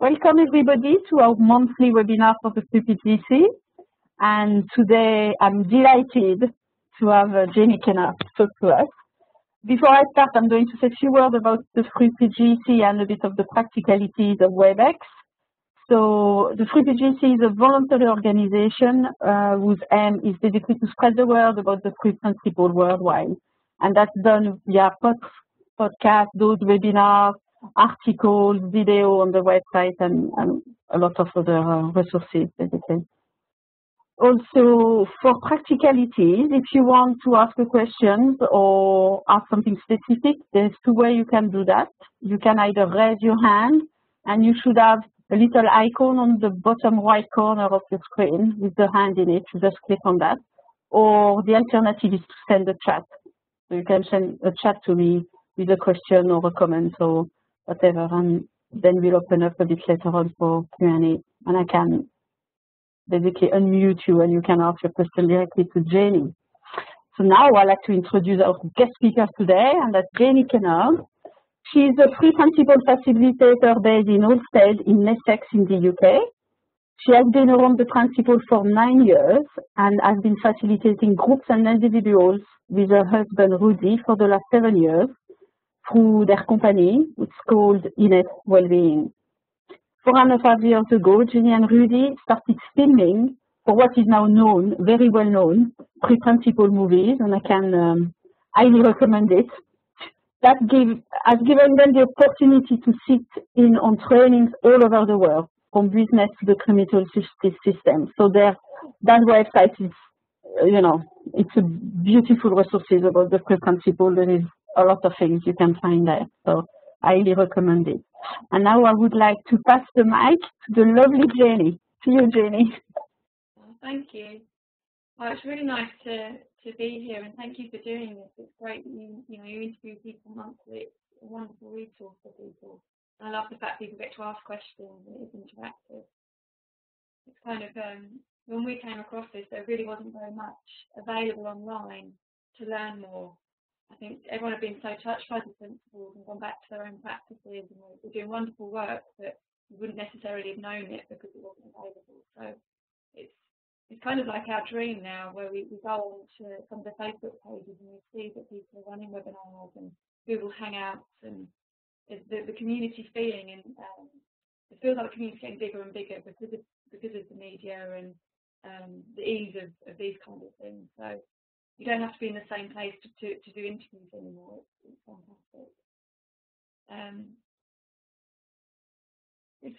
Welcome everybody to our monthly webinar for the FreePGC. And today I'm delighted to have Jenny Kennard talk to us. Before I start, I'm going to say a few words about the FreePGC and a bit of the practicalities of WebEx. So the FreePGC is a voluntary organization whose aim is basically to spread the word about the free principle worldwide. And that's done via podcasts, those webinars, articles, video on the website, and a lot of other resources, basically. Also, for practicalities, if you want to ask a question or ask something specific, there's two ways you can do that. You can either raise your hand, and you should have a little icon on the bottom right corner of the screen with the hand in it. You just click on that. Or the alternative is to send a chat. So you can send a chat to me with a question or a comment or whatever, and then we'll open up a bit later on for Q&A, and I can basically unmute you and you can ask your question directly to Jenny. So now I'd like to introduce our guest speaker today, and that's Jenny Kennard. She's a free principle facilitator based in Holstead in Essex in the UK. She has been around the principle for 9 years and has been facilitating groups and individuals with her husband Rudy for the last 7 years through their company, which is called Innate Wellbeing. 4.5 years ago, Jenny and Rudy started filming for what is now known, very well known, pre-principle movies, and I can highly recommend it. That has given them the opportunity to sit in on trainings all over the world, from business to the criminal justice system. So that website is, it's a beautiful resources about the pre-principle. There is a lot of things you can find there. So I highly recommend it. And now I would like to pass the mic to the lovely Jenny. To you, Jenny. Well, thank you. Well, it's really nice to be here, and thank you for doing this. It's great that you interview people monthly. It's a wonderful resource for people. And I love the fact people get to ask questions and it's interactive. It's kind of, when we came across this, there really wasn't very much available online to learn more. I think everyone had been so touched by the principles and gone back to their own practices, and we're doing wonderful work that you wouldn't necessarily have known it because it wasn't available. So it's kind of like our dream now, where we go on to some of the Facebook pages and we see that people are running webinars and Google Hangouts, and the community feeling, and it feels like the community getting bigger and bigger because of the media and the ease of these kind of things. So you don't have to be in the same place to do interviews anymore. It's fantastic.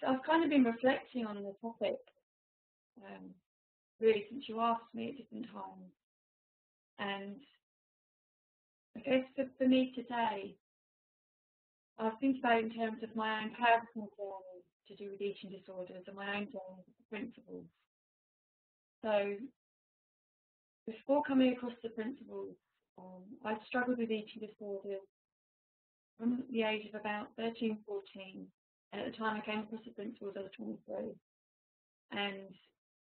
I've kind of been reflecting on the topic really since you asked me at different times. And I guess for me today, I was thinking about it in terms of my own personal journey to do with eating disorders and my own journey with the principles. So before coming across the principles, I struggled with eating disorders from the age of about 13, 14. And at the time I came across the principles, I was 23. And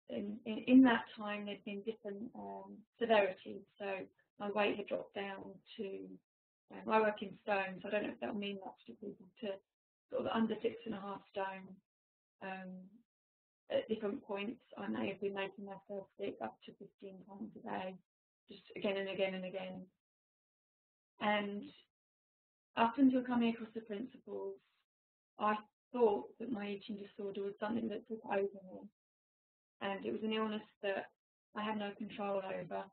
in that time, there'd been different severities. So my weight had dropped down to, I work in stone, so I don't know if that will mean much to people, to sort of under 6.5 stone. At different points, I may have been making myself sick up to 15 times a day, just again and again and again. And up until coming across the principles, I thought that my eating disorder was something that took over me. And it was an illness that I had no control over.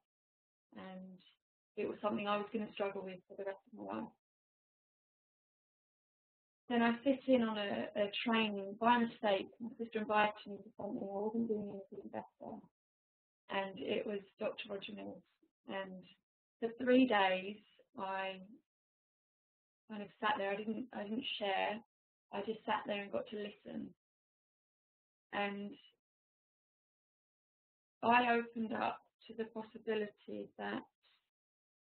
And it was something I was going to struggle with for the rest of my life. Then I fit in on a training by mistake. My sister invited me to something. I wasn't doing anything better. And it was Dr. Roger Mills. And for 3 days, I kind of sat there. I didn't share. I just sat there and got to listen. And I opened up to the possibility that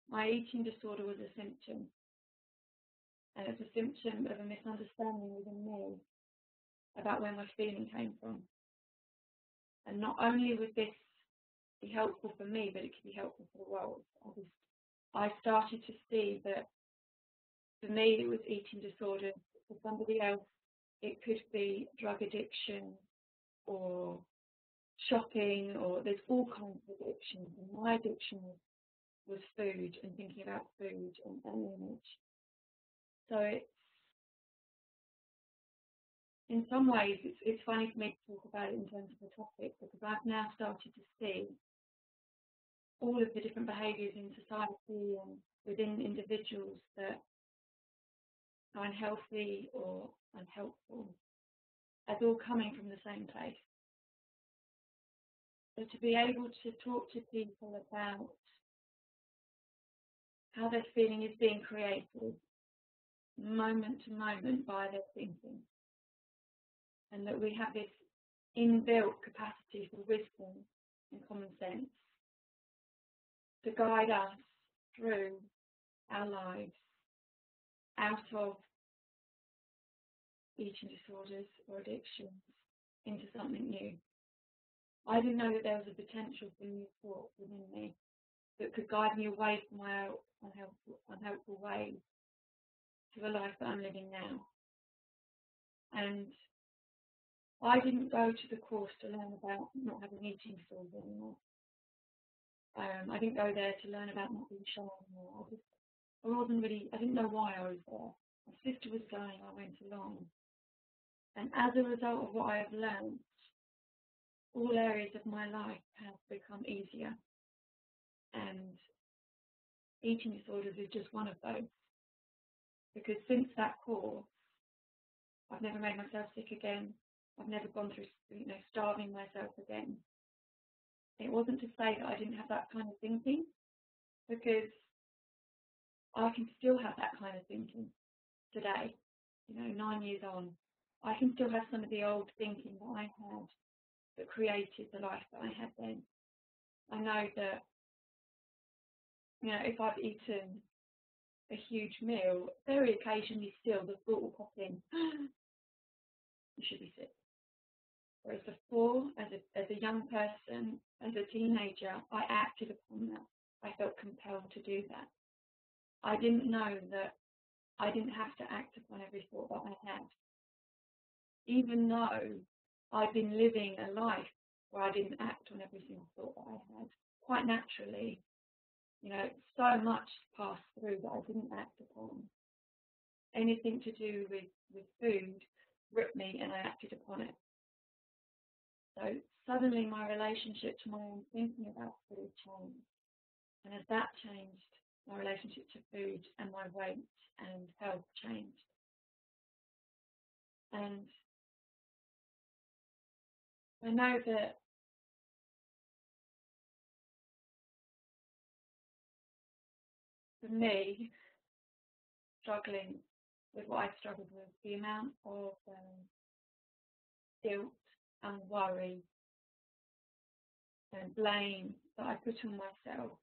my eating disorder was a symptom. And it's a symptom of a misunderstanding within me about where my feeling came from. And not only would this be helpful for me, but it could be helpful for the world. I started to see that for me it was eating disorders, for somebody else it could be drug addiction or shopping, or there's all kinds of addictions. And my addiction was food and thinking about food and image. So in some ways, it's funny for me to talk about it in terms of the topic, because I've now started to see all of the different behaviours in society and within individuals that are unhealthy or unhelpful as all coming from the same place. So to be able to talk to people about how their feeling is being created moment to moment by their thinking, and that we have this inbuilt capacity for wisdom and common sense to guide us through our lives out of eating disorders or addictions into something new. I didn't know that there was a potential for new thought within me that could guide me away from my unhelpful ways to the life that I'm living now. And I didn't go to the course to learn about not having eating disorders anymore. I didn't go there to learn about not being shy anymore. I didn't know why I was there. My sister was going, I went along. And as a result of what I have learned, all areas of my life have become easier. And eating disorders is just one of those. Because since that course, I've never made myself sick again. I've never gone through, starving myself again. It wasn't to say that I didn't have that kind of thinking, because I can still have that kind of thinking today, 9 years on. I can still have some of the old thinking that I had that created the life that I had then. I know that, if I've eaten a huge meal, very occasionally still the thought will pop in, you should be sick. Whereas before, as a young person, as a teenager, I acted upon that. I felt compelled to do that. I didn't know that I didn't have to act upon every thought that I had. Even though I'd been living a life where I didn't act on every single thought that I had, quite naturally, so much passed through that I didn't act upon. Anything to do with food gripped me and I acted upon it. So suddenly my relationship to my own thinking about food changed. And as that changed, my relationship to food and my weight and health changed. And I know that for me, struggling with what I struggled with, the amount of guilt and worry and blame that I put on myself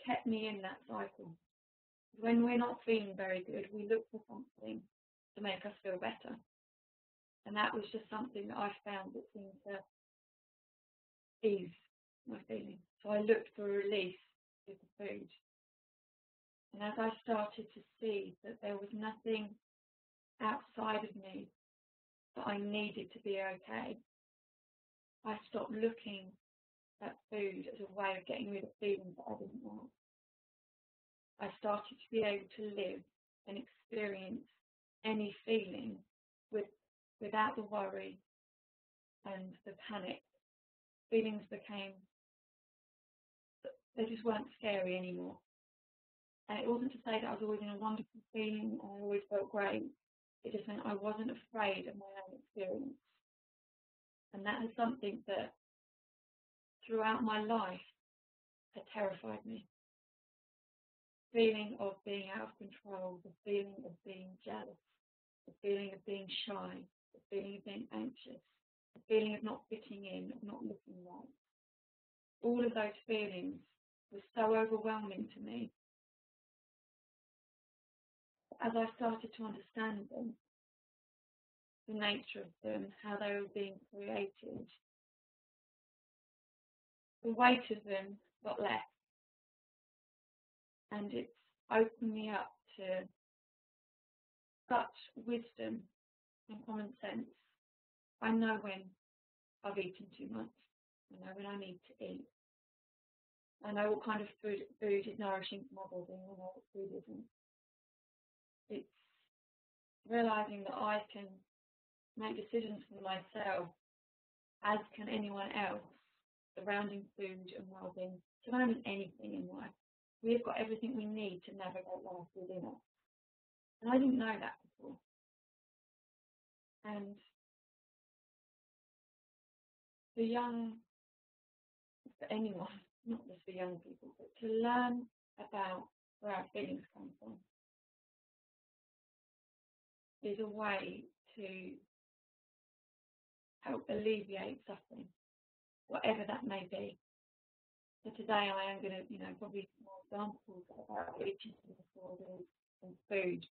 kept me in that cycle. When we're not feeling very good, we look for something to make us feel better. And that was just something that I found that seemed to ease my feeling. So I looked for a release with the food. And as I started to see that there was nothing outside of me that I needed to be okay, I stopped looking at food as a way of getting rid of feelings that I didn't want. I started to be able to live and experience any feeling without the worry and the panic. Feelings they just weren't scary anymore. And it wasn't to say that I was always in a wonderful feeling and I always felt great. It just meant I wasn't afraid of my own experience. And that is something that throughout my life had terrified me. The feeling of being out of control, the feeling of being jealous, the feeling of being shy, the feeling of being anxious, the feeling of not fitting in, of not looking right. All of those feelings were so overwhelming to me. As I started to understand them, the nature of them, how they were being created, the weight of them got less. And it's opened me up to such wisdom and common sense. I know when I've eaten too much. I know when I need to eat. I know what kind of food is nourishing for my body, and I know what food isn't. It's realising that I can make decisions for myself, as can anyone else, surrounding food and well-being, surrounding anything in life. We've got everything we need to navigate life within us. And I didn't know that before. And for anyone, not just for young people, but to learn about where our feelings come from is a way to help alleviate suffering, whatever that may be. So today I am going to, probably more examples about eating disorders and food,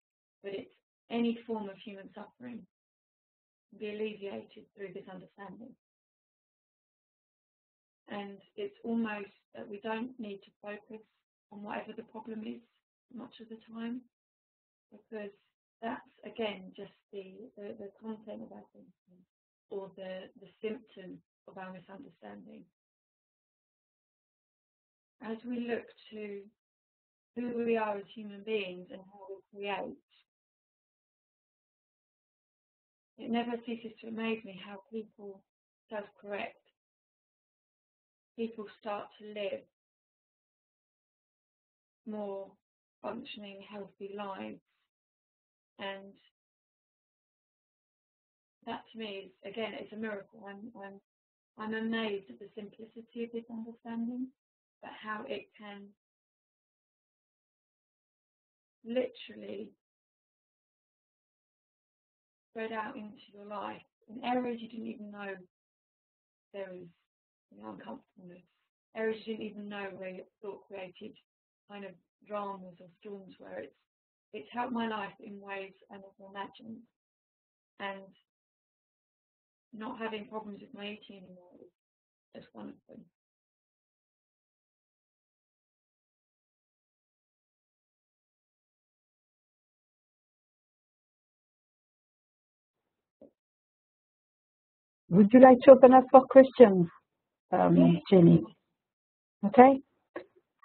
but it's any form of human suffering can be alleviated through this understanding. And it's almost that we don't need to focus on whatever the problem is much of the time, because that's, again, just the content of our thinking or the symptom of our misunderstanding. As we look to who we are as human beings and how we create, it never ceases to amaze me how people self-correct. People start to live more functioning, healthy lives. And that to me is, again, it's a miracle. I'm amazed at the simplicity of this understanding, but how it can literally spread out into your life in areas you didn't even know there was uncomfortableness, areas you didn't even know where your thought created kind of dramas or storms, where it's helped my life in ways I never imagined. And not having problems with my eating anymore is just one of them. Would you like to open up for questions, Jenny? Okay.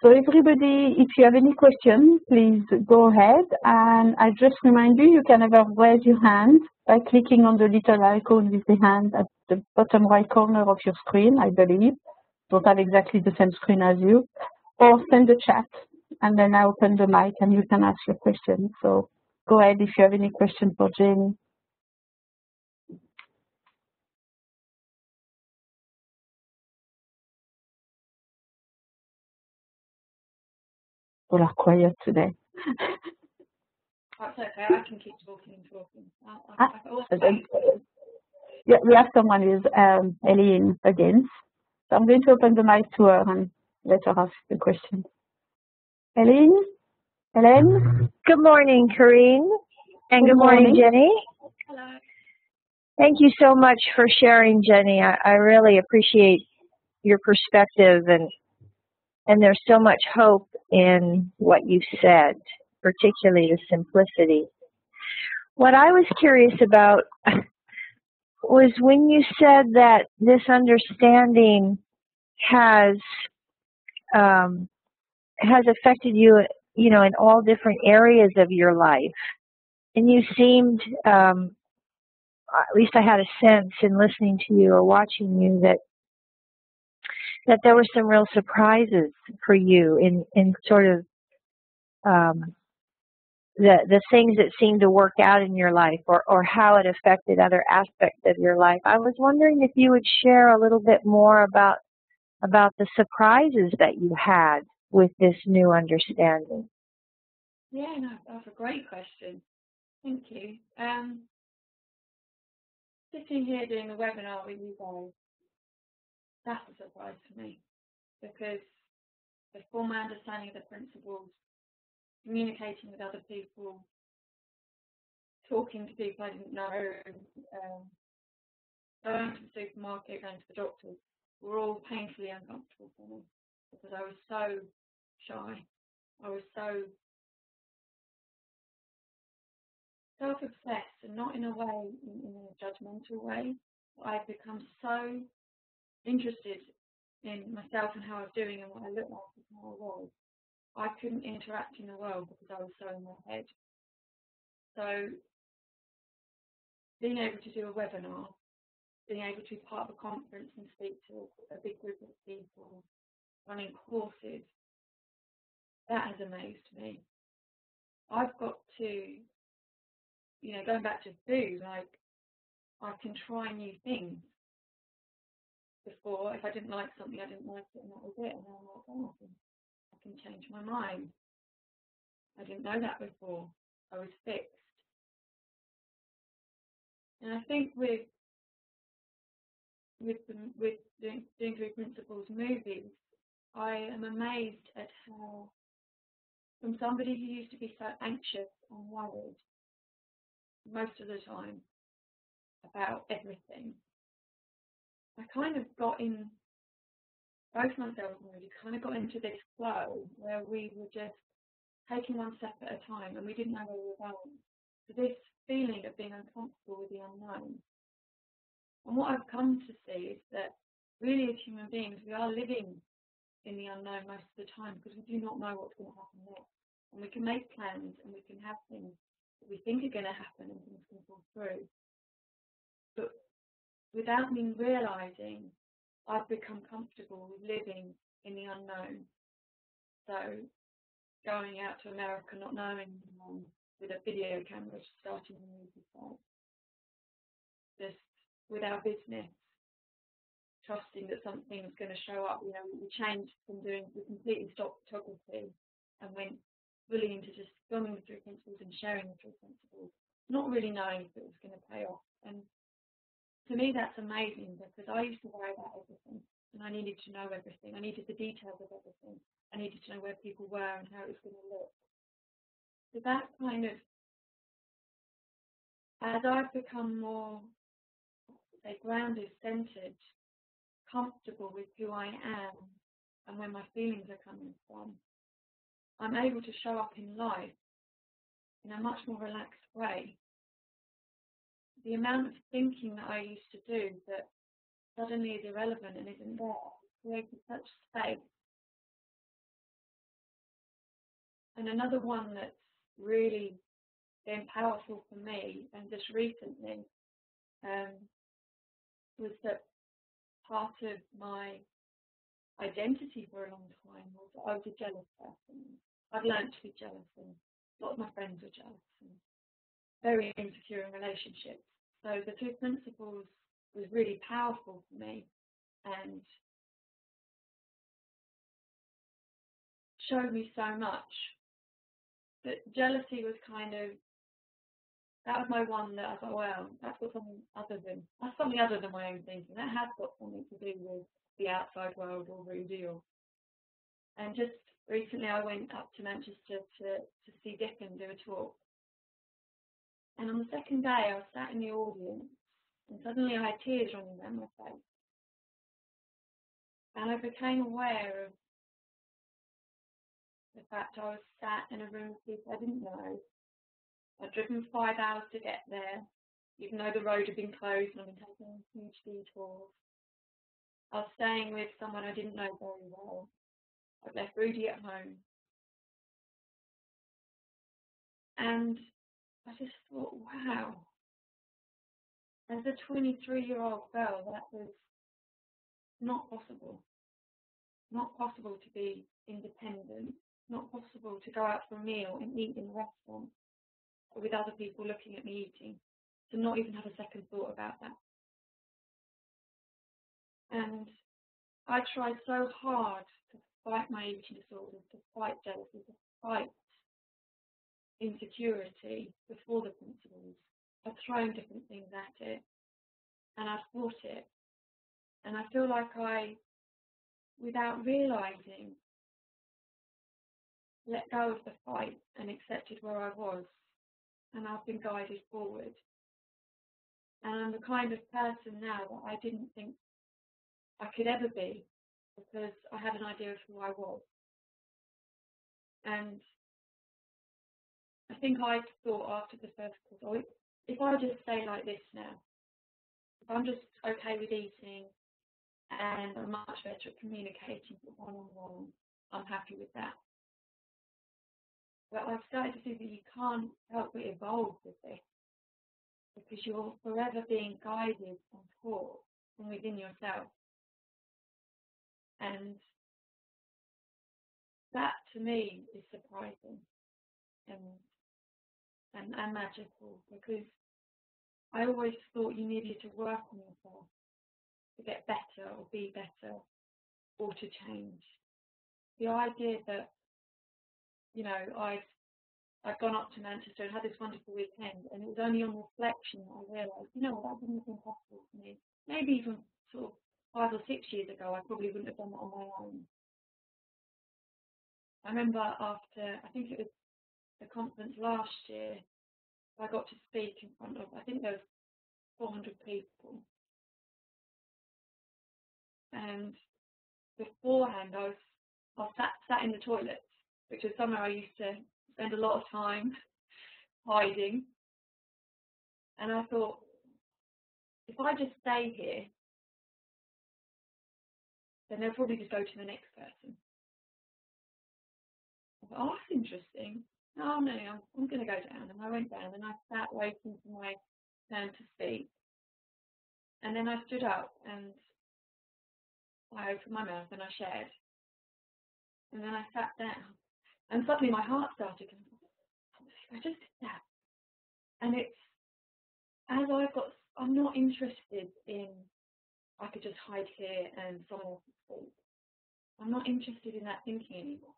So everybody, if you have any questions, please go ahead. And I just remind you, you can either raise your hand by clicking on the little icon with the hand at the bottom right corner of your screen, I believe. Don't have exactly the same screen as you. Or send the chat, and then I open the mic and you can ask your question. So go ahead if you have any questions for Jenny. People are quiet today. That's okay, I can keep talking and talking. Yeah, we have someone with Eileen again. So I'm going to open the mic to her and let her ask the question. Eileen? Hélène? Good morning, Corinne. And good morning, Jenny. Hello. Thank you so much for sharing, Jenny. I really appreciate your perspective, and there's so much hope in what you've said, particularly the simplicity. What I was curious about was when you said that this understanding has affected you, in all different areas of your life. And you seemed, at least I had a sense in listening to you or watching you, that there were some real surprises for you in sort of the things that seemed to work out in your life, or how it affected other aspects of your life. I was wondering if you would share a little bit more about the surprises that you had with this new understanding. Yeah, no, that's a great question. Thank you. Sitting here doing a webinar with you guys, that's a surprise for me, because before my understanding of the principles, communicating with other people, talking to people I didn't know, going to the supermarket, going to the doctors, were all painfully uncomfortable for me, because I was so shy. I was so self-obsessed, and not in a way, in a judgmental way. I've become so interested in myself and how I was doing and what I looked like and how I was. I couldn't interact in the world because I was so in my head. So being able to do a webinar, being able to be part of a conference and speak to a big group of people, running courses, that has amazed me. I've got to, going back to food, like, I can try new things. Before, if I didn't like something, I didn't like it, and that was it. And now I'm like, oh, I can change my mind. I didn't know that before. I was fixed. And I think with doing Three Principles movies, I am amazed at how, from somebody who used to be so anxious and worried most of the time about everything, I kind of got in, both myself and Rudy kind of got into this flow where we were just taking one step at a time, and we didn't know where we were going. So this feeling of being uncomfortable with the unknown. And what I've come to see is that really as human beings, we are living in the unknown most of the time because we do not know what's going to happen next. And we can make plans and we can have things that we think are going to happen and things can fall through. But without me realising, I've become comfortable with living in the unknown. So going out to America, not knowing anyone, with a video camera, starting a movie site, just with our business, trusting that something's going to show up. We changed from we completely stopped photography and went really into just filming the Three Principles and sharing the Three Principles, not really knowing if it was going to pay off. And to me, that's amazing because I used to worry about everything and I needed to know everything. I needed the details of everything. I needed to know where people were and how it was going to look. So that kind of, as I've become more, say, grounded, centered, comfortable with who I am and where my feelings are coming from, I'm able to show up in life in a much more relaxed way. The amount of thinking that I used to do that suddenly is irrelevant and isn't there created such space. And another one that's really been powerful for me, and just recently, was that part of my identity for a long time was that I was a jealous person. I've learned to be jealous, and a lot of my friends were jealous and very insecure in relationships. So the Three Principles was really powerful for me and showed me so much. But jealousy was that was my one that I thought, well, that's something other than my own thinking. That has got something to do with the outside world or Rudy. And just recently I went up to Manchester to see Dickon do a talk. And on the second day I was sat in the audience and suddenly I had tears running down my face. And I became aware of the fact I was sat in a room of people I didn't know. I'd driven 5 hours to get there, even though the road had been closed and I'd been taking huge detours. I was staying with someone I didn't know very well. I'd left Rudy at home. And I just thought, wow, as a 23-year-old girl, that was not possible. Not possible to be independent, not possible to go out for a meal and eat in a restaurant with other people looking at me eating, to not even have a second thought about that. And I tried so hard to fight my eating disorders, to fight jealousy, to fight insecurity before the principles. I've thrown different things at it and I've fought it. And I feel like I, without realising, let go of the fight and accepted where I was. And I've been guided forward. And I'm the kind of person now that I didn't think I could ever be because I had an idea of who I was. And I think I thought after the first course, oh, if I just stay like this now, if I'm just okay with eating and I'm much better at communicating one-on-one, I'm happy with that. But I've started to see that you can't help but evolve with this, because you're forever being guided and taught from within yourself. And that, to me, is surprising and magical, because I always thought you needed to work on yourself to get better or be better or to change. The idea that, you know, I'd gone up to Manchester and had this wonderful weekend, and it was only on reflection that I realised, you know, that wouldn't have been possible for me. Maybe even sort of 5 or 6 years ago, I probably wouldn't have done that on my own. I remember after, I think it was the conference last year, I got to speak in front of, I think there was 400 people. And beforehand, I was sat in the toilets, which is somewhere I used to spend a lot of time hiding. And I thought, if I just stay here, then they'll probably just go to the next person. I thought, oh, that's interesting. Oh, no, I'm going to go down. And I went down and I sat waiting for my turn to speak. And then I stood up and I opened my mouth and I shared. And then I sat down. And suddenly my heart started going, I just did that. And it's, as I'm not interested in, I could just hide here and someone else would speak. I'm not interested in that thinking anymore.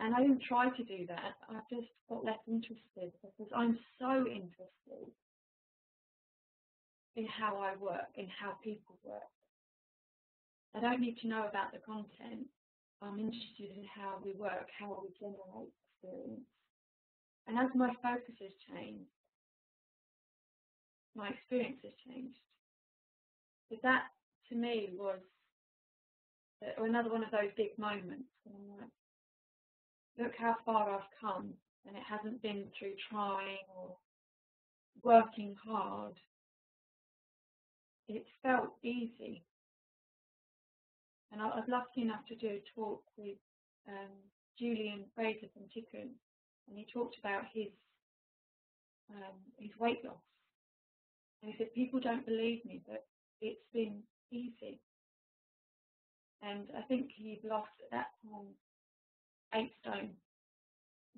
And I didn't try to do that. I just got less interested, because I'm so interested in how I work, in how people work. I don't need to know about the content. I'm interested in how we work, how we generate experience. And as my focus has changed, my experience has changed. So that, to me, was another one of those big moments. And I'm like, look how far I've come, and it hasn't been through trying or working hard. It felt easy. And I was lucky enough to do a talk with Julian Fraser from Tikkun, and he talked about his weight loss. And he said, people don't believe me, but it's been easy. And I think he'd lost at that time 8 stone.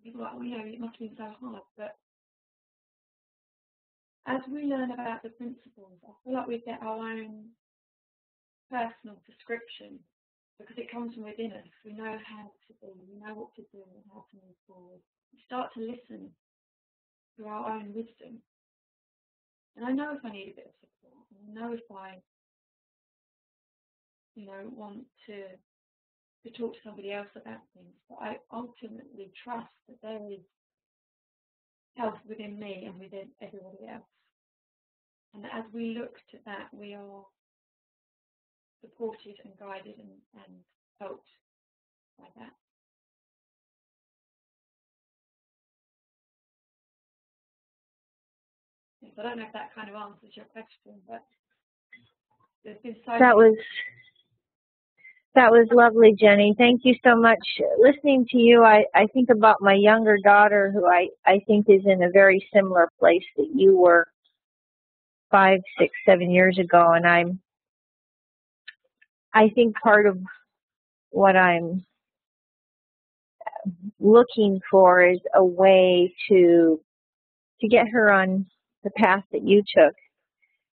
People were like, well, you know, it must have been so hard. But as we learn about the principles, I feel like we get our own personal prescription, because it comes from within us. We know how to be, we know what to do and how to move forward. We start to listen to our own wisdom. And I know if I need a bit of support, and I know if I, you know, want to talk to somebody else about things, but I ultimately trust that there is health within me and within everybody else. And as we look to that, we are supported and guided and helped by that. Yes, I don't know if that kind of answers your question, but there's been so That was lovely, Jenny. Thank you so much. Listening to you, I think about my younger daughter, who I think is in a very similar place that you were 5, 6, 7 years ago. And I think part of what I'm looking for is a way to get her on the path that you took.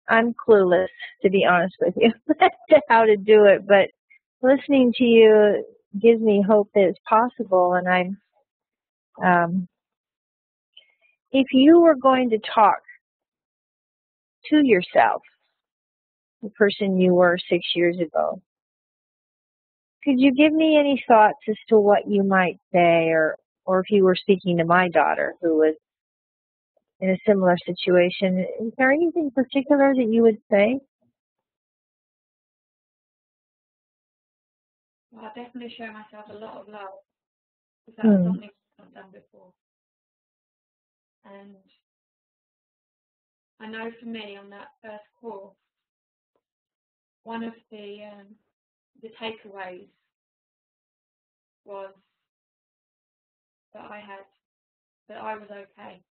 I'm clueless, to be honest with you, as to how to do it, but listening to you gives me hope that it's possible. And if you were going to talk to yourself, the person you were 6 years ago, could you give me any thoughts as to what you might say, or if you were speaking to my daughter who was in a similar situation, is there anything particular that you would say? Well, I definitely show myself a lot of love, because that's something I've done before. And I know for me on that first course, one of the takeaways was that I was okay.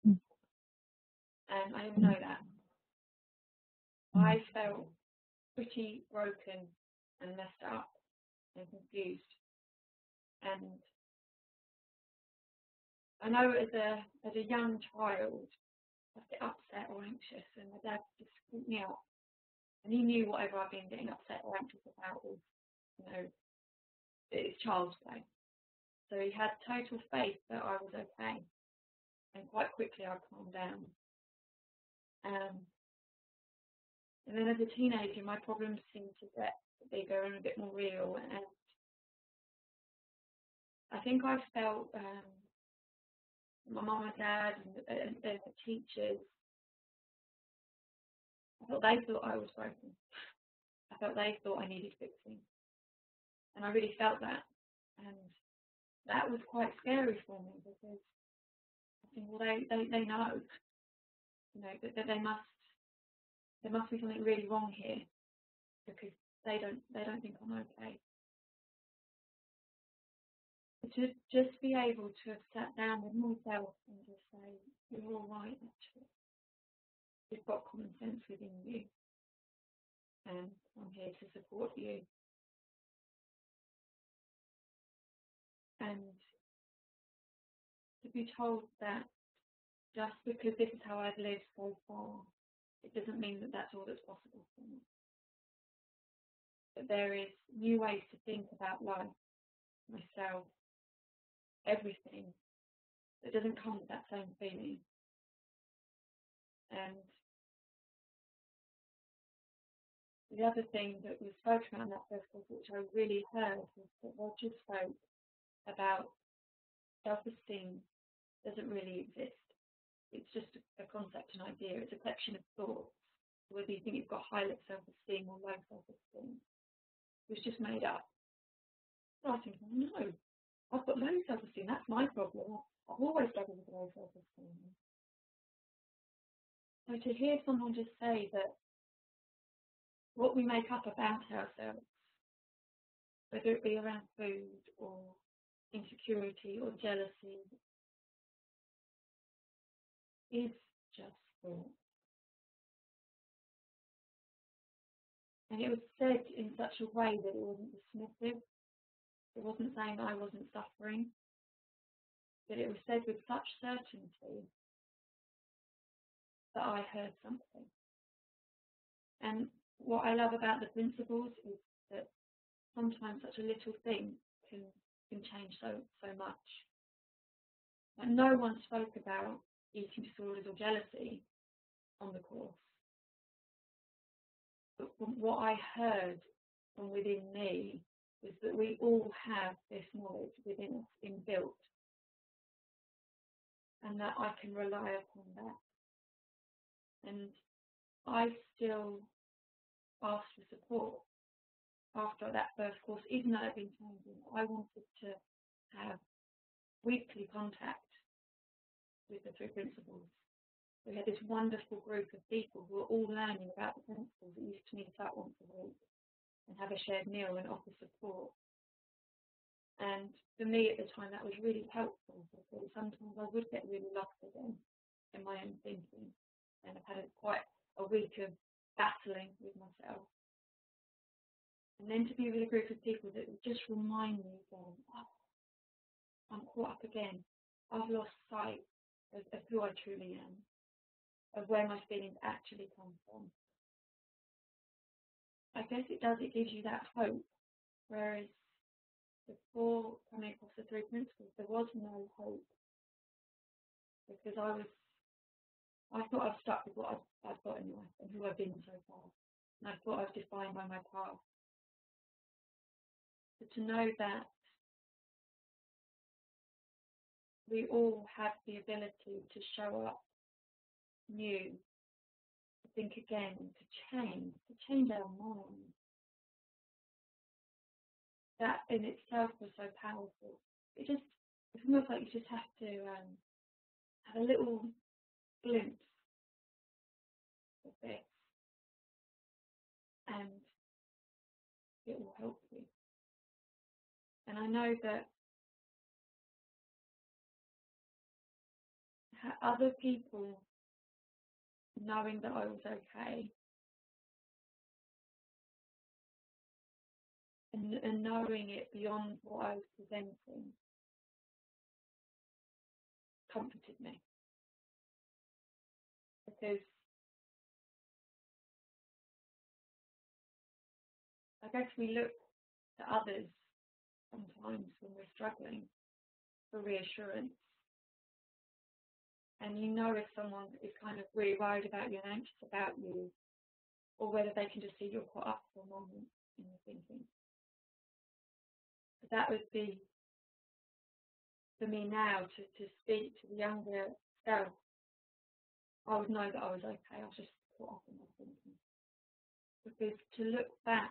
And I didn't know that. I felt pretty broken and messed up and confused. And I know as a young child, I was a bit upset or anxious, and my dad just freaked me out. And he knew whatever I'd been getting upset or anxious about was, it's child's play. So he had total faith that I was okay. And quite quickly I calmed down. And then as a teenager, my problems seemed to get bigger and a bit more real. And I think I felt my mum and dad and the teachers, I felt they thought I was broken. I felt they thought I needed fixing. And I really felt that. And that was quite scary for me, because I think, well, they know, that there must be something really wrong here, because they don't think I'm okay. But to just be able to have sat down with myself and just say, you're all right, actually. You've got common sense within you, and I'm here to support you. And to be told that just because this is how I've lived so far, it doesn't mean that that's all that's possible for me. But there is new ways to think about life, myself, everything, that doesn't come with that same feeling. And the other thing that was spoken about in that first course, which I really heard, was that Roger spoke about self-esteem doesn't really exist. It's just a concept, an idea. It's a collection of thoughts. Whether you think you've got high self-esteem or low self-esteem, it was just made up. So I was thinking, no, I've got low self-esteem. That's my problem. I've always struggled with low self-esteem. So to hear someone just say that what we make up about ourselves, whether it be around food or insecurity or jealousy, is just thought. And it was said in such a way that it wasn't dismissive. It wasn't saying I wasn't suffering, but it was said with such certainty that I heard something. And what I love about the principles is that sometimes such a little thing can change so much. And no one spoke about eating disorders or jealousy on the course. But from what I heard from within me was that we all have this knowledge within us inbuilt, and that I can rely upon that. And I still asked for support after that first course, even though I'd been changing. I wanted to have weekly contact with the three principles. We had this wonderful group of people who were all learning about the principles that used to meet up once a week and have a shared meal and offer support. And for me at the time, that was really helpful, because sometimes I would get really lost again in my own thinking, and I've had quite a week of battling with myself. And then to be with a group of people that would just remind me again, oh, I'm caught up again. I've lost sight of who I truly am, of where my feelings actually come from. I guess it gives you that hope, whereas before coming across the three principles, there was no hope, because I thought I was stuck with what I've got in life and who I've been so far, and I thought I was defined by my past. But to know that we all have the ability to show up new, to think again, to change our mind, that in itself was so powerful. It just it's almost like you just have to have a little glimpse of this, and it will help you. And I know that other people knowing that I was okay, and knowing it beyond what I was presenting, comforted me. Because I guess we look to others sometimes when we're struggling for reassurance. And you know if someone is kind of really worried about you and anxious about you, or whether they can just see you're caught up for a moment in your thinking. But that would be, for me now, to speak to the younger self. I would know that I was okay. I was just caught up in my thinking. Because to look back,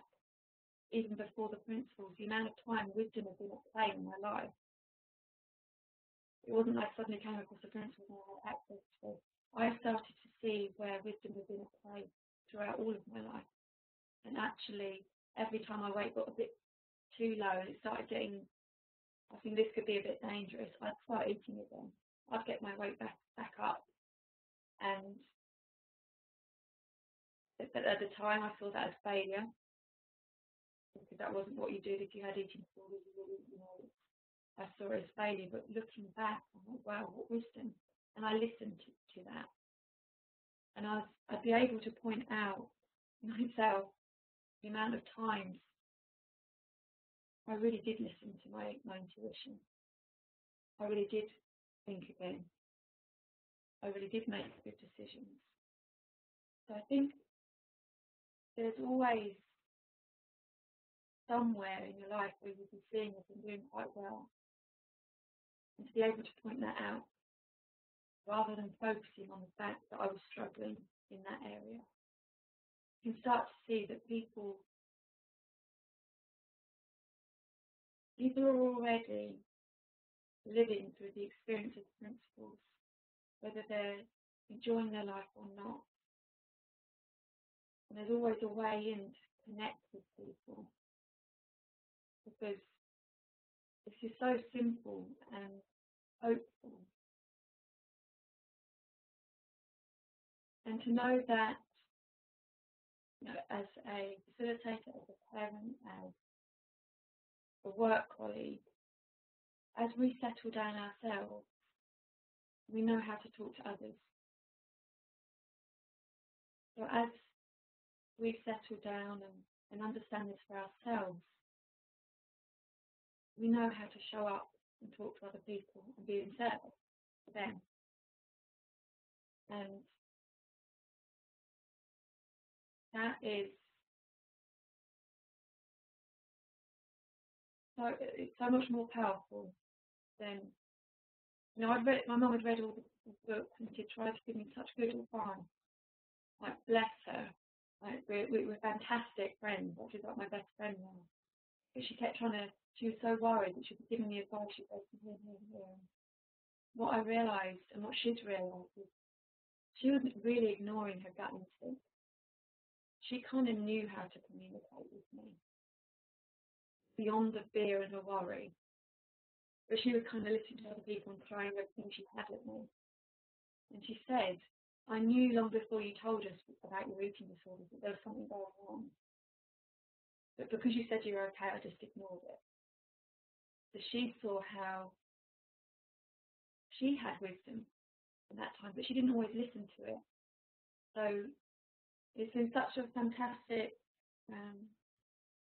even before the principles, the amount of time wisdom has been at play in my life. It wasn't like I suddenly came across the principles and I had access to it. I started to see where wisdom had been at play throughout all of my life. And actually, every time my weight got a bit too low and it started getting, I think this could be a bit dangerous, I'd start eating again. I'd get my weight back up. And at the time, I saw that as failure, because that wasn't what you did if you had eating disorders. I saw it as failure. But looking back, I'm like, wow, what wisdom! And I listened to that, and I'd be able to point out myself the amount of times I really did listen to my intuition. I really did think again. I really did make good decisions. So I think there's always somewhere in your life where you'll be seeing it and doing quite well. And to be able to point that out, rather than focusing on the fact that I was struggling in that area, you can start to see that people are already living through the experience of the principles, whether they're enjoying their life or not. And there's always a way in to connect with people, because it's just so simple and hopeful. And to know that, as a facilitator, as a parent, as a work colleague, as we settle down ourselves, we know how to talk to others. So as we settle down and understand this for ourselves, we know how to show up and talk to other people and be in service for them. And that is it's so much more powerful than, my mum had read all the books and she tried to give me such good advice. Like, bless her. Like, we were fantastic friends. She's like my best friend now. But she was so worried that she was giving me advice. She goes, here. What I realised, and what she'd realised, is she wasn't really ignoring her gut instinct. She kind of knew how to communicate with me beyond the fear and the worry. But she was kind of listening to other people and throwing everything she had at me. And she said, I knew long before you told us about your eating disorders that there was something going on. But because you said you were okay, I just ignored it. So she saw how she had wisdom at that time, but she didn't always listen to it. So it's been such a fantastic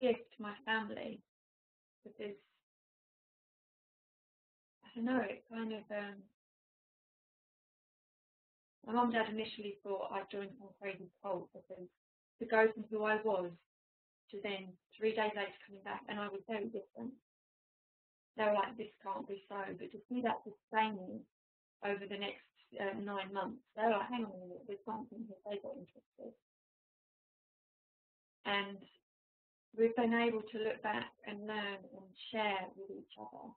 gift to my family, because, I don't know, it kind of, my mum and dad initially thought I'd joined some crazy cult, because to go from who I was to then 3 days later coming back, and I was very different. They were like, this can't be so. But to see that sustaining over the next 9 months, they were like, hang on a minute, there's something here. They got interested. And we've been able to look back and learn and share with each other.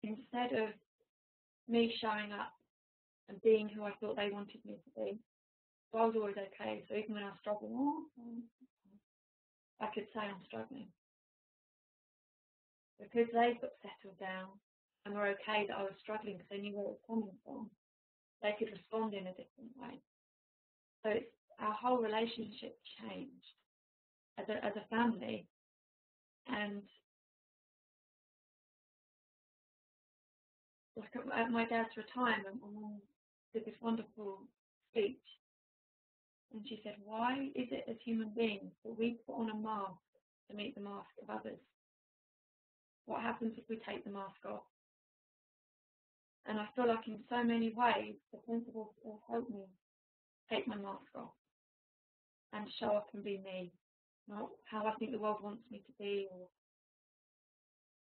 instead of me showing up and being who I thought they wanted me to be, so I was always okay. So even when I was struggling, I could say I'm struggling. Because they got settled down and were okay that I was struggling because they knew where it was coming from, they could respond in a different way. So our whole relationship changed as a family. And like at my dad's retirement, my mum did this wonderful speech, and she said, "Why is it as human beings that we put on a mask to meet the mask of others? What happens if we take the mask off?" And I feel like in so many ways, the principles have helped me take my mask off and show up and be me, not how I think the world wants me to be.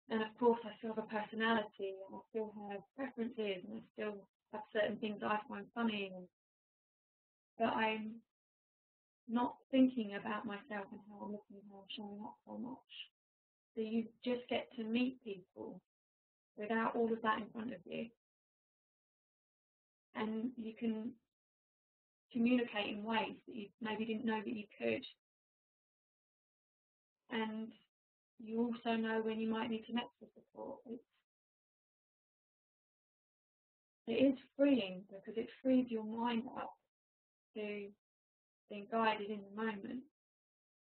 And of course, I still have a personality, and I still have preferences, and I still have certain things I find funny. But I'm not thinking about myself and how I'm looking and how I'm showing up so much. So you just get to meet people without all of that in front of you. And you can communicate in ways that you maybe didn't know that you could. And you also know when you might need some extra support. It is freeing because it frees your mind up to being guided in the moment.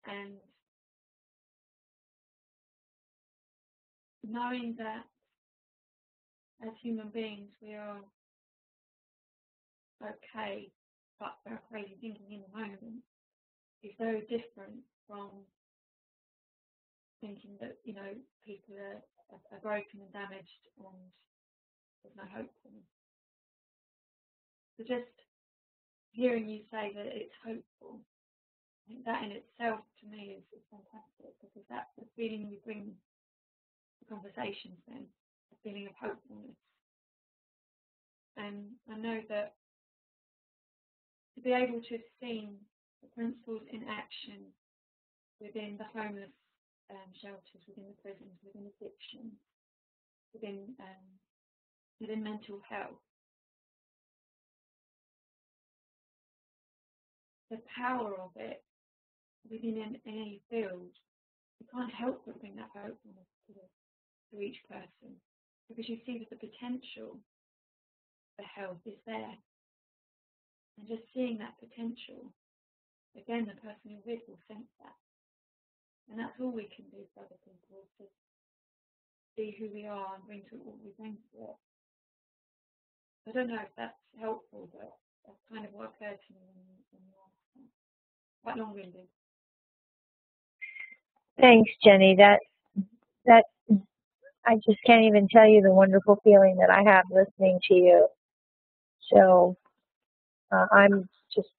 And knowing that as human beings we are okay, but our crazy thinking in the moment is very different from thinking that, people are broken and damaged and there's no hope for them. So just hearing you say that it's hopeful, I think that in itself to me is fantastic, because that's the feeling you bring to conversations then, a feeling of hopefulness. And I know that to be able to have seen the principles in action within the homeless shelters, within the prisons, within addiction, within mental health, the power of it within any field, you can't help but bring that hopefulness to each person, because you see that the potential for health is there. And just seeing that potential, again, the person you're with will sense that. And that's all we can do for other people, is to see who we are and bring to it what we bring to it. I don't know if that's helpful, but that's kind of what occurred to me when you asked that. Quite long-winded. Thanks, Jenny. That I just can't even tell you the wonderful feeling that I have listening to you. So I'm just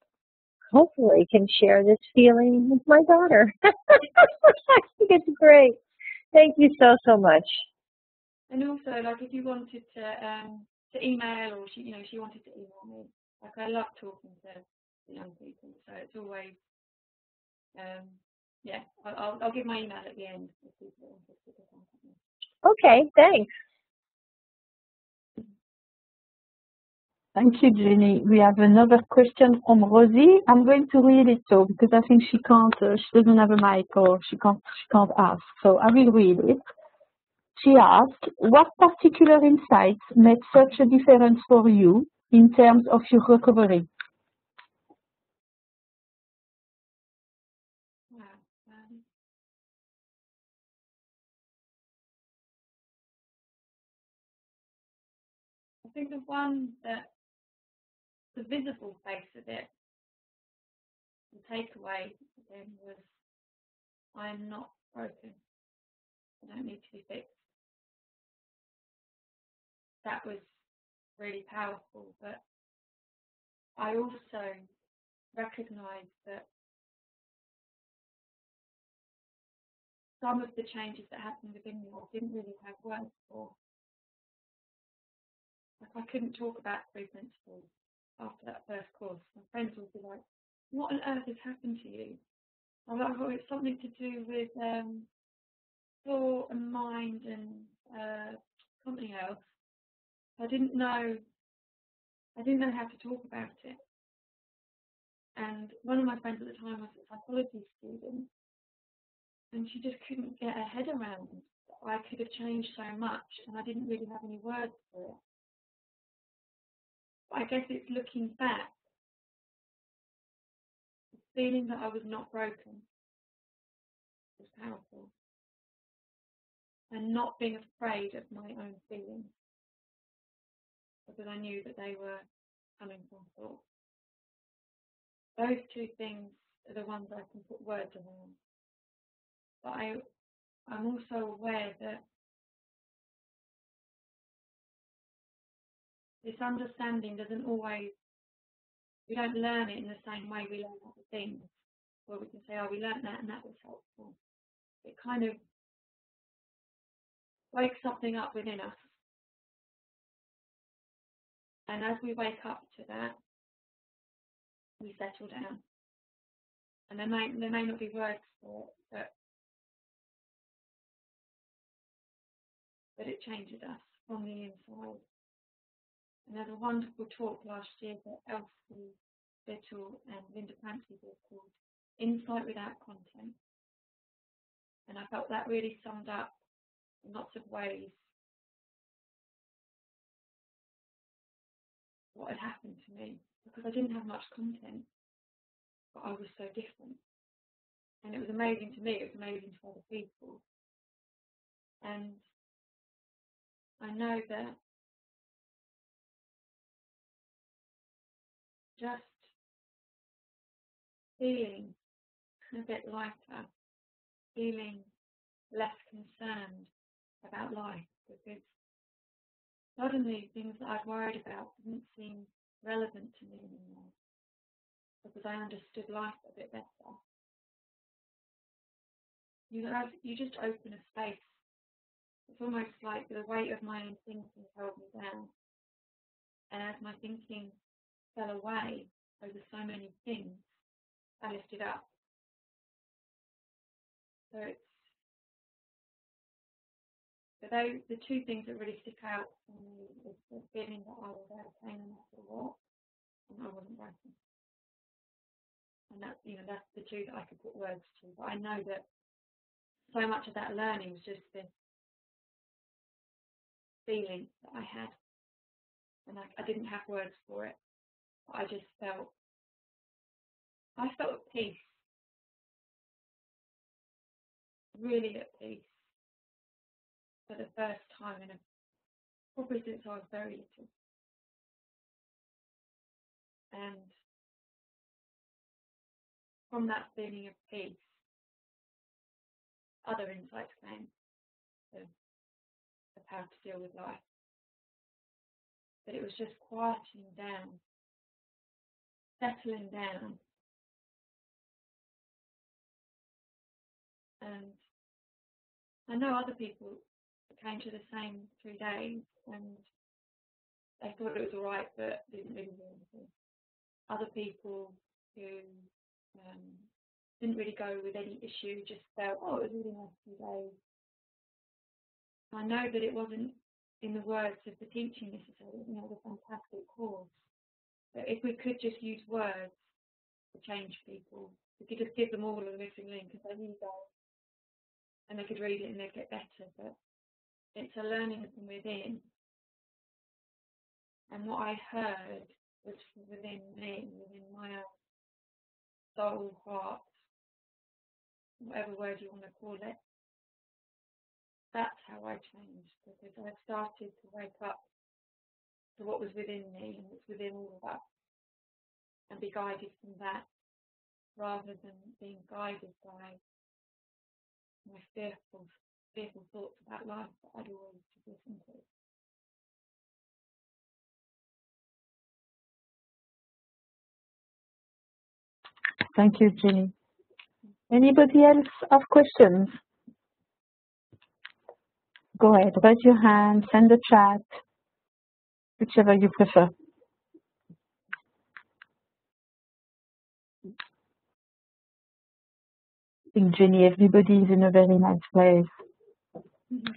hopefully can share this feeling with my daughter. I think it's great. Thank you so much. And also, like, if you wanted to email, or she wanted to email me. Like, I love talking to young people, so it's always, I'll give my email at the end if people are interested to contact me. Okay, thanks. Thank you, Jenny. We have another question from Rosie. I'm going to read it though, because I think she doesn't have a mic, or she can't ask. So I will read it. She asked, what particular insights made such a difference for you in terms of your recovery? Wow. I think the visible face of it, the takeaway then was, I am not broken. I don't need to be fixed. That was really powerful, but I also recognised that some of the changes that happened within me I didn't really have words for. Like, I couldn't talk about 3 principles after that first course. My friends would be like, what on earth has happened to you? I'm like, oh, it's something to do with thought and mind and something else. I didn't know how to talk about it. And one of my friends at the time was a psychology student, and she just couldn't get her head around that I could have changed so much, and I didn't really have any words for it. But I guess it's looking back, the feeling that I was not broken was powerful. And not being afraid of my own feelings, because I knew that they were coming from thought. Those two things are the ones I can put words around. But I'm also aware that this understanding doesn't always, we don't learn it in the same way we learn other things, where we can say, oh, we learned that and that was helpful. It kind of wakes something up within us. And as we wake up to that, we settle down. And there may not be words for it, but it changes us from the inside. And there's a wonderful talk last year that Elsie Little and Linda Clancy did called Insight Without Content. And I felt that really summed up in lots of ways what had happened to me, because I didn't have much content, but I was so different. And it was amazing to me, it was amazing to other people. And I know that just feeling a bit lighter, feeling less concerned about life, because suddenly things that I'd worried about didn't seem relevant to me anymore, because I understood life a bit better. You just open a space. It's almost like the weight of my own thinking held me down. And as my thinking fell away over so many things, I lifted up. So the two things that really stick out for me is the feeling that I was out of pain no matter what, and I wasn't broken. And that's the two that I could put words to. But I know that so much of that learning was just this feeling that I had, and I didn't have words for it. But I felt at peace, really at peace, for the first time probably since I was very little. And from that feeling of peace, other insights came, of how to deal with life. But it was just quieting down, settling down. And I know other people came to the same 3 days and they thought it was all right, but didn't really do anything. Other people who didn't really go with any issue, just felt, oh, it was a really nice 2 days. I know that it wasn't in the words of the teaching necessarily, it was a fantastic course. But if we could just use words to change people, we could just give them all a missing link and say, here you go. And they could read it and they'd get better. But it's a learning from within. And what I heard was from within me, within my own soul, heart, whatever word you want to call it. That's how I changed, because I started to wake up to what was within me and what's within all of us, and be guided from that, rather than being guided by my fearful thoughts about life that I'd always listened to. Thank you, Jenny. Anybody else have questions? Go ahead, raise your hand, send a chat, whichever you prefer. I think, Jenny, everybody is in a very nice place,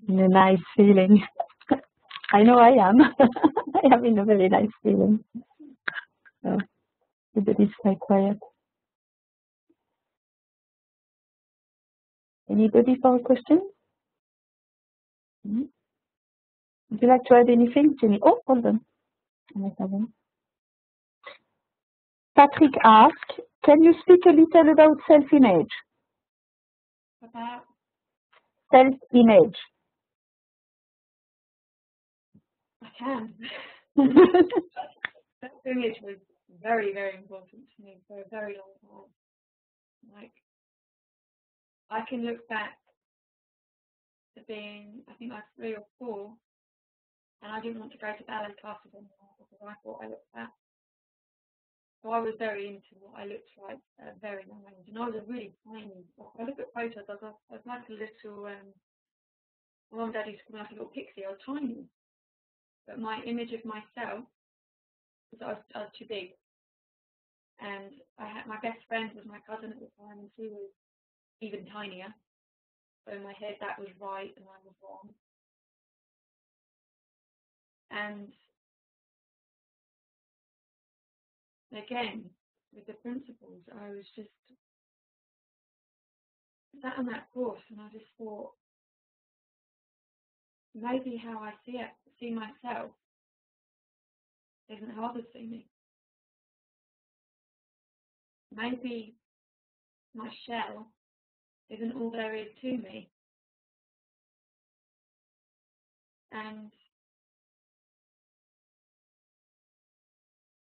in a nice feeling. I know I am. I am in a very nice feeling. So, everybody's quite quiet. Anybody for a question? Would you like to add anything, Jenny? Oh, hold on. Patrick asked, can you speak a little about self-image? About? Self-image. I can. Self-image was very, very important to me for a very long time. Like, I can look back to being, I think I was 3 or 4, and I didn't want to go to ballet classes anymore because I thought I looked fat. So I was very into what I looked like at a very young age, and I was a really tiny. I look at photos, I was like a little. My mum and dad used to call me like a little pixie. I was tiny, but my image of myself was I was too big. And I had my best friend was my cousin at the time, and she was even tinier. So in my head, that was right, and I was wrong. And again, with the principles, I was just sat on that course, and I just thought, maybe how I see myself isn't how others see me. Maybe my shell isn't all there is to me. And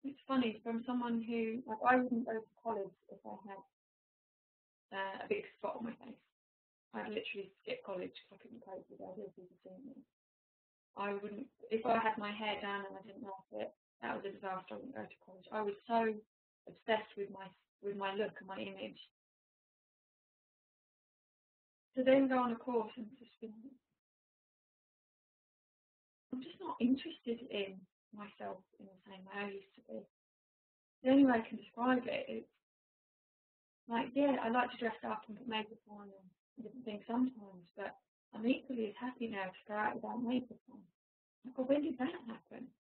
it's funny, from someone who, like, I wouldn't go to college if I had a big spot on my face. I'd literally skip college because I couldn't cope with the idea of people seeing me. I wouldn't, if I had my hair down and I didn't like it, that was a disaster. I wouldn't go to college. I was so obsessed with my look and my image. To then go on a course and just be, I'm just not interested in myself in the same way I used to be. The only way I can describe it is, like, yeah, I like to dress up and put makeup on and different things sometimes, but I'm equally as happy now to go out without makeup on. Like, well, when did that happen?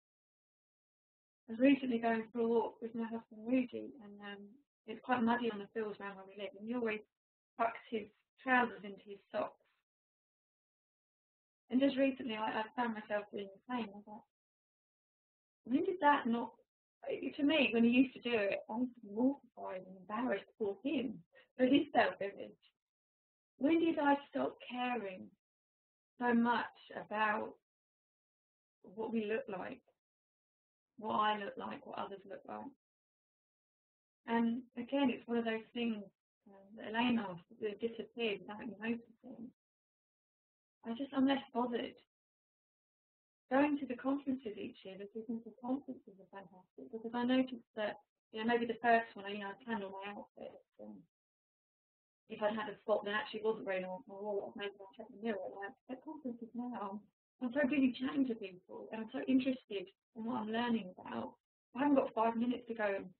I was recently going for a walk with my husband Rudy, and it's quite muddy on the fields around where we live, and he always tucks his trousers into his socks. And just recently, I found myself doing the same. I was like, when did that not? To me, when he used to do it, I was mortified and embarrassed for him, for his self-image. When did I stop caring so much about what we look like, what I look like, what others look like? And again, it's one of those things that Elaine asked that disappeared without me noticing. I'm less bothered. Going to the conferences each year, the physical conferences are fantastic because I noticed that, maybe the first one, I planned all my outfits. And if I'd had a spot that actually wasn't very nice, I wore it, maybe I'll check the mirror. Like, at conferences now, I'm so busy chatting to people and I'm so interested in what I'm learning about. I haven't got 5 minutes to go and,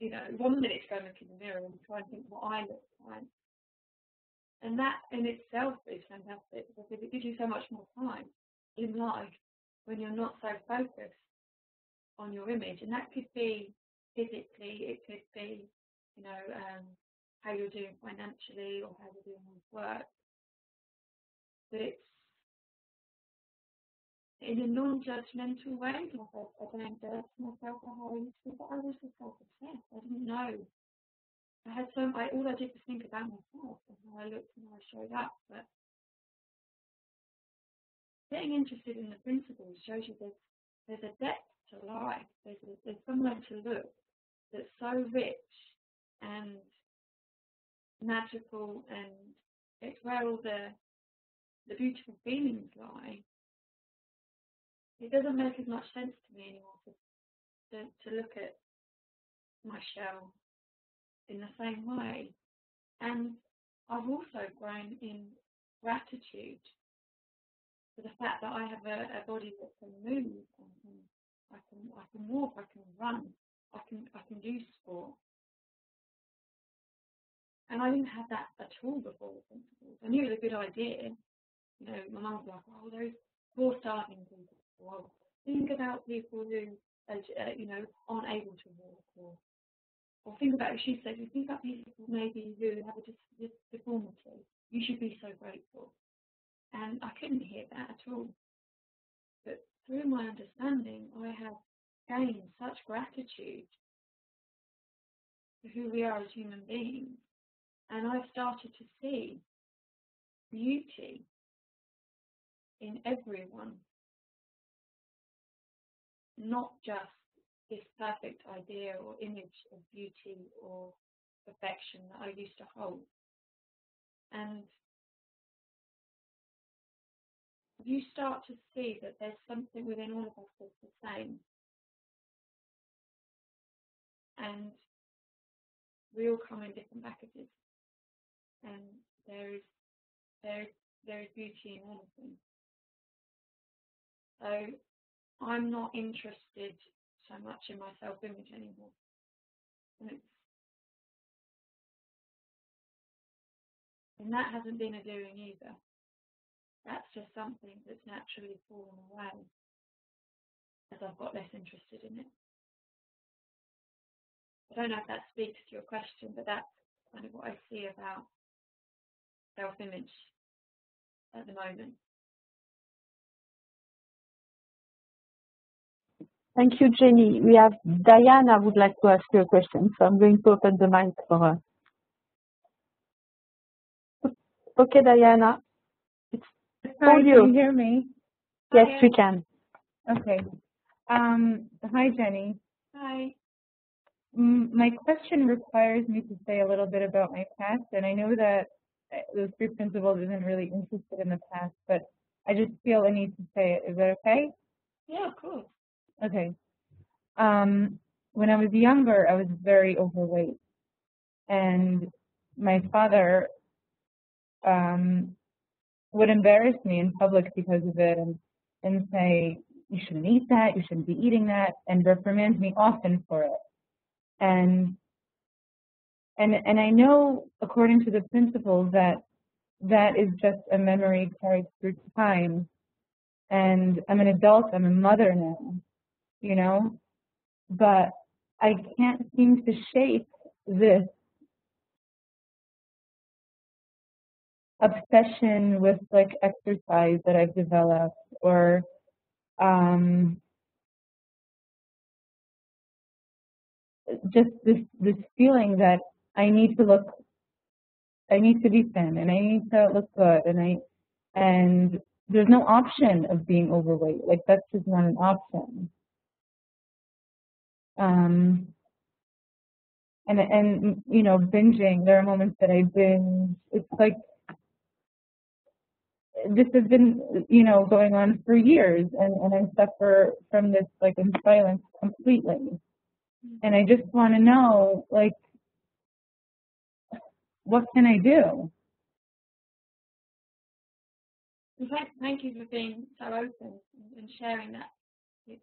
1 minute to go and look in the mirror and try and think what I look like. And that in itself is fantastic because it gives you so much more time in life when you're not so focused on your image. And that could be physically, it could be, how you're doing financially or how you're doing with work. But it's in a non-judgmental way. Like I don't judge myself for how I used to be, but I was just self-obsessed. I didn't know. All I did was think about myself and how I looked and how I showed up. But getting interested in the principles shows you there's a depth to life. There's somewhere to look that's so rich and magical, and it's where all the beautiful feelings lie. It doesn't make as much sense to me anymore to look at my shell in the same way. And I've also grown in gratitude for the fact that I have a body that can move, and I can walk, I can run, I can do sport. And I didn't have that at all before the principles. I knew it was a good idea. My mum was like, oh, those poor starving people, Or think about people who, aren't able to walk, or think about, as she said, you think about people maybe who have a deformity. You should be so grateful. And I couldn't hear that at all. But through my understanding, I have gained such gratitude for who we are as human beings. And I've started to see beauty in everyone, not just this perfect idea or image of beauty or perfection that I used to hold. And you start to see that there's something within all of us that's the same. And we all come in different packages. And there is beauty in all of them. So I'm not interested so much in my self-image anymore. And that hasn't been a doing either. That's just something that's naturally fallen away as I've got less interested in it. I don't know if that speaks to your question, but that's kind of what I see about self-image at the moment. Thank you, Jenny. We have Diana would like to ask you a question, so I'm going to open the mic for her. Okay, Diana. It's Hi, all you. can you hear me? Yes, we can. Okay. Hi, Jenny. Hi. My question requires me to say a little bit about my past, and I know that those three principles isn't really interested in the past, but I just feel a need to say it. Is that okay? Yeah, of course. Okay. When I was younger, I was very overweight, and my father would embarrass me in public because of it, and say, you shouldn't eat that, you shouldn't be eating that, and reprimand me often for it. And I know, according to the principles, that is just a memory carried through time. And I'm an adult, I'm a mother now, you know, but I can't seem to shake this obsession with like exercise that I've developed, or just this feeling that I need to be thin, and I need to look good, and there's no option of being overweight. Like, that's just not an option. And you know, binging, there are moments that I binge. It's like, this has been, you know, going on for years, and I suffer from this, like, in silence completely. And I just want to know, like, what can I do? Thank you for being so open and sharing that. It's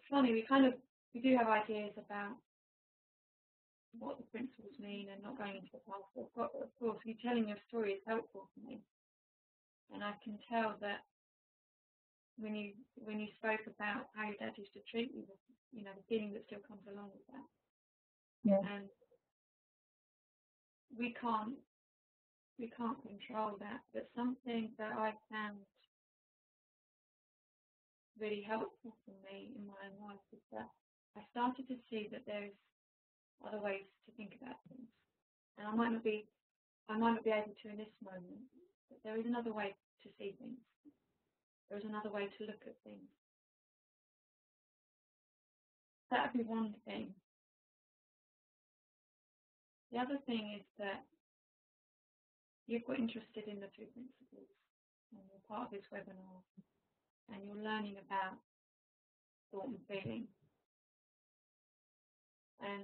funny, we do have ideas about what the principles mean and not going into the past. Of course, you telling your story is helpful for me. And I can tell that when you spoke about how your dad used to treat you, you know, the feeling that still comes along with that. Yeah. And we can't control that, but something that I found really helpful for me in my own life is that I started to see that there's other ways to think about things. And I might not be able to in this moment, but there is another way to see things. There is another way to look at things. That would be one thing. The other thing is that you've got interested in the two principles, and you're part of this webinar, and you're learning about thought and feeling. And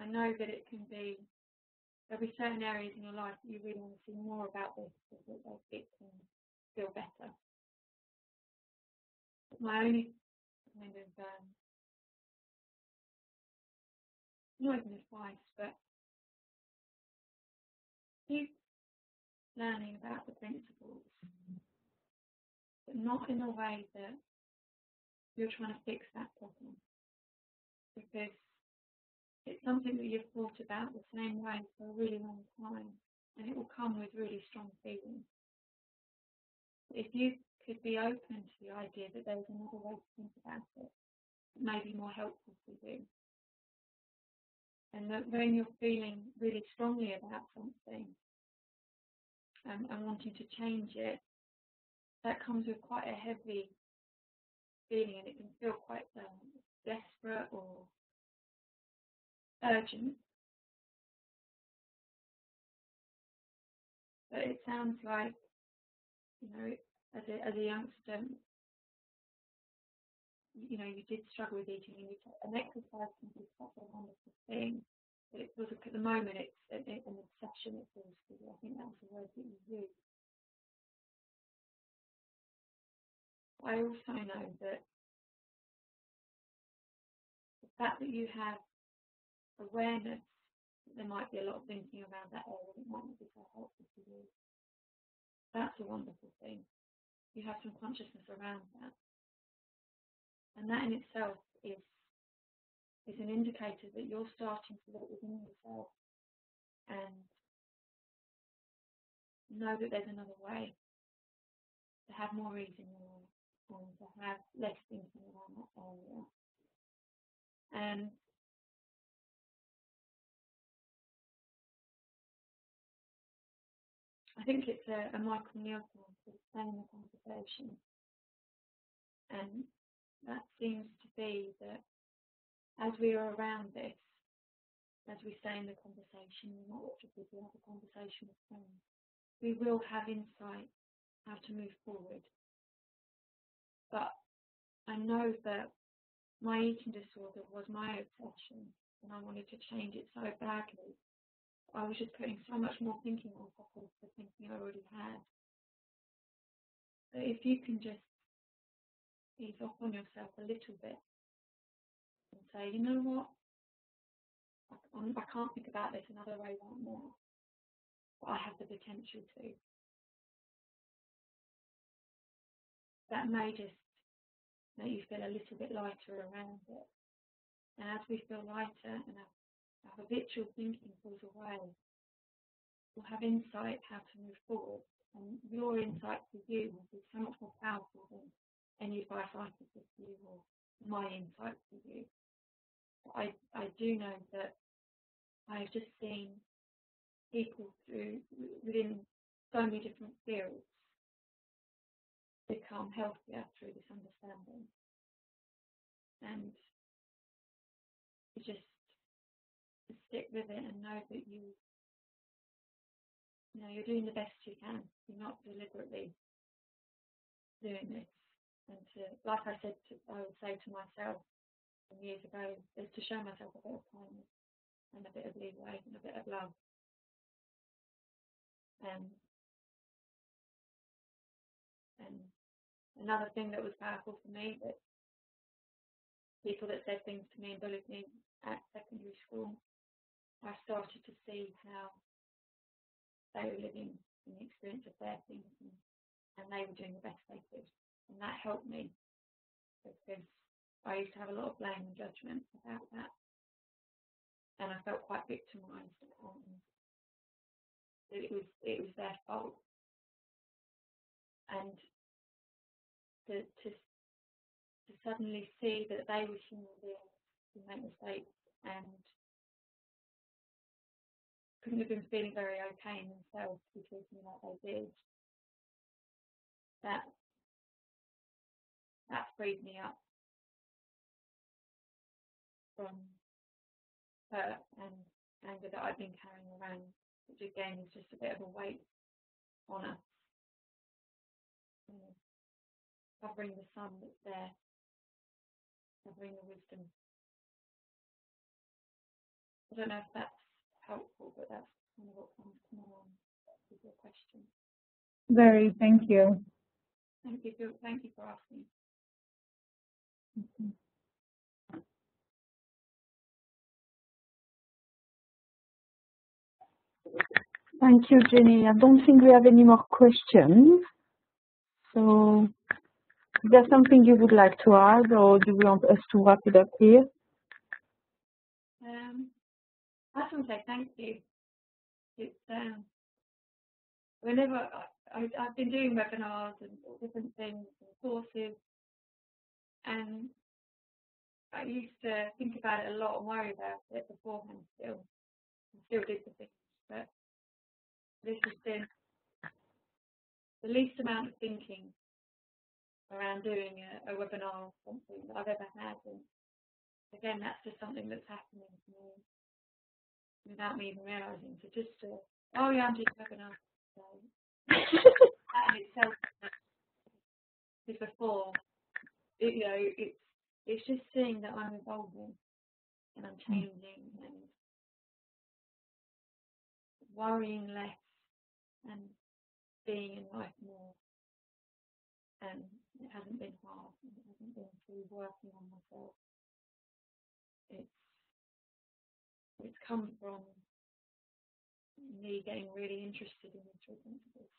I know that there'll be certain areas in your life that you really want to see more about this, so that it can feel better. My only kind of, not even advice, but learning about the principles, but not in a way that you're trying to fix that problem, because it's something that you've thought about the same way for a really long time, and it will come with really strong feelings. If you could be open to the idea that there's another way to think about it, that may be more helpful for you, and that when you're feeling really strongly about something and wanting to change it, that comes with quite a heavy feeling, and it can feel quite desperate or urgent. But it sounds like, you know, as a youngster, you know, you did struggle with eating, and exercise can be such a wonderful thing. But it feels like at the moment it's an obsession. It feels to you. I think that's the word that you use. I also know that the fact that you have awareness that there might be a lot of thinking around that area, it might not be so helpful for you. That's a wonderful thing. You have some consciousness around that. And that in itself is an indicator that you're starting to look within yourself and know that there's another way to have more ease in your life and to have less thinking around that area. And I think it's a Michael Nielsen saying the conversation. And that seems to be that as we are around this, as we stay in the conversation, we might watch a video, have a conversation with friends, we will have insight how to move forward. But I know that my eating disorder was my obsession, and I wanted to change it so badly. I was just putting so much more thinking on top of the thinking I already had. But if you can just ease off on yourself a little bit and say, you know what, I can't think about this another way right now, but I have the potential to. That may just make you feel a little bit lighter around it. And as we feel lighter and our habitual thinking falls away, we'll have insight how to move forward. And your insight for you will be so much more powerful than any advice I could give you or my insight for you. I do know that I've just seen people within so many different fields become healthier through this understanding. And you just stick with it and know that you're doing the best you can. You're not deliberately doing this. And like I said, I would say to myself years ago, is to show myself a bit of kindness and a bit of leeway and a bit of love. And another thing that was powerful for me, that people that said things to me and bullied me at secondary school, I started to see how they were living in the experience of their things, and they were doing the best they could. And that helped me, because I used to have a lot of blame and judgment about that. And I felt quite victimised, and it was their fault. And to suddenly see that they were human beings who make mistakes and couldn't have been feeling very okay in themselves to be treating me like they did, that freed me up from hurt and anger that I've been carrying around, which again is just a bit of a weight on us, covering the sun that's there, covering the wisdom. I don't know if that's helpful, but that's kind of what comes to mind with your question. Very, thank you. Thank you for asking. Thank you, Jenny. I don't think we have any more questions. So, is there something you would like to add, or do you want us to wrap it up here? I just want to say thank you. It's whenever I've been doing webinars and different things and courses, and I used to think about it a lot and worry about it beforehand. Still do the things, but this has been the least amount of thinking around doing a webinar or something that I've ever had. And again, that's just something that's happening to me without me even realising. So just oh yeah, I'm doing a webinar. So that in itself is before. It's just seeing that I'm evolving and I'm changing and worrying less and being in life more. And it hasn't been hard. It hasn't been through working on myself. It's come from me getting really interested in this principles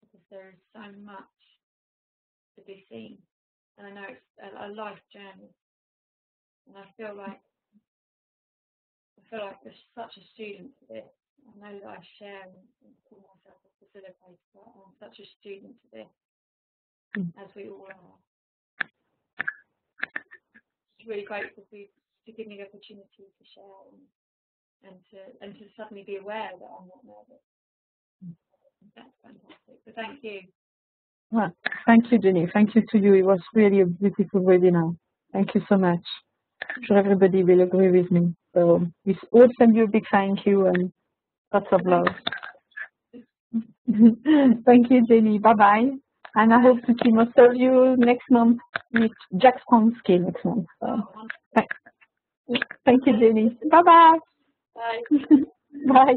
because there is so much to be seen, and I know it's a life journey, and I feel like there's such a student to this. I know that I share and call myself a facilitator, but I'm such a student to this, as we all are. It's really grateful for you to give me the opportunity to share and to suddenly be aware that I'm not nervous. That's fantastic. So thank you. Well, thank you, Jenny. Thank you to you. It was really a beautiful webinar. Thank you so much. I'm sure everybody will agree with me. So we all send you a big thank you and lots of love. Thank you, Jenny. Bye-bye. And I hope to see most of you next month with Jack Spronsky next month. So, thank you, Jenny. Bye-bye. Bye. Bye.